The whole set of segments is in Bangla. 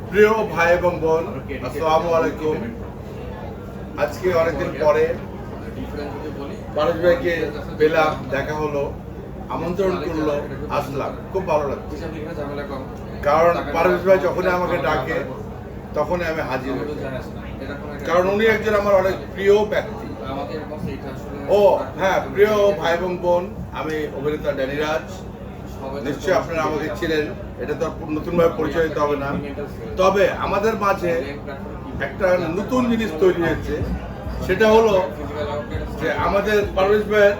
প্রিয় ভাই এবং বোন, আসসালামু আলাইকুম। আজকে অনেকদিন পরে পারস ভাইকে পেলাম, দেখা হলো, আমন্ত্রণ করলো, আসলাম, খুব ভালো লাগছে। কারণ পারস ভাই যখনই আমাকে ডাকে তখনই আমি হাজির হই, কারণ উনি একজন আমার অনেক প্রিয় ব্যক্তি। ও হ্যাঁ, প্রিয় ভাই এবং বোন, আমি অভিনেতা ড্যানি রাজ। নিশ্চয়ই আপনারা আমাকে ছিলেন, এটা তো নতুনভাবে পরিচয় দিতে হবে না। তবে আমাদের মাঝে একটা নতুন জিনিস তৈরি হয়েছে, সেটা হলো যে আমাদের পারভেজ ভাইয়ের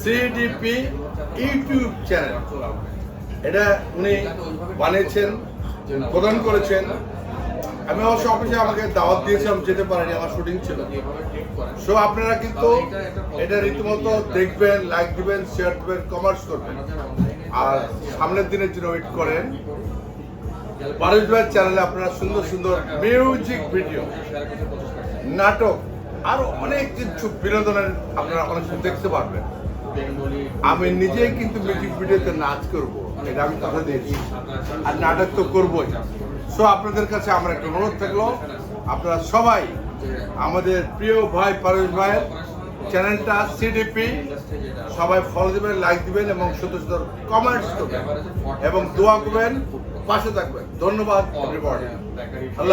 সিডিপি ইউটিউব চ্যানেল। এটা উনি বানিয়েছেন, প্রদান করেছেন। আমি অবশ্য অফিসে আমাকে দাওয়াত দিয়েছিলাম, যেতে পারিনি, আমার শুটিং ছিল। সো আপনারা কিন্তু এটা রীতিমতো দেখবেন, লাইক দিবেন, শেয়ার দিবেন, কমেন্টস করবেন। আর সামনের দিনের জন্য ওয়েট করেন। পারভেজ ভাইয়ের চ্যানেলে আপনারা সুন্দর সুন্দর মিউজিক ভিডিও, নাটক, আরো অনেক কিছু বিনোদনের আপনারা অনেক কিছু দেখতে পারবেন। আমি নিজেই কিন্তু মিউজিক ভিডিওতে নাচ করব, এটা আমি কথা দিয়েছি, আর নাটক তো করবোই। সো আপনাদের কাছে আমার একটা অনুরোধ থাকলো, আপনারা সবাই আমাদের প্রিয় ভাই পারভেজ ভাইয়ের চ্যানেলটা সিডিপি সবাই ফলো দিবেন, লাইক দিবেন এবং সুন্দর সুন্দর কমেন্টস করবেন এবং দোয়া করবেন, পাশে থাকবেন। ধন্যবাদ এভরিবডি। আল্লাহ।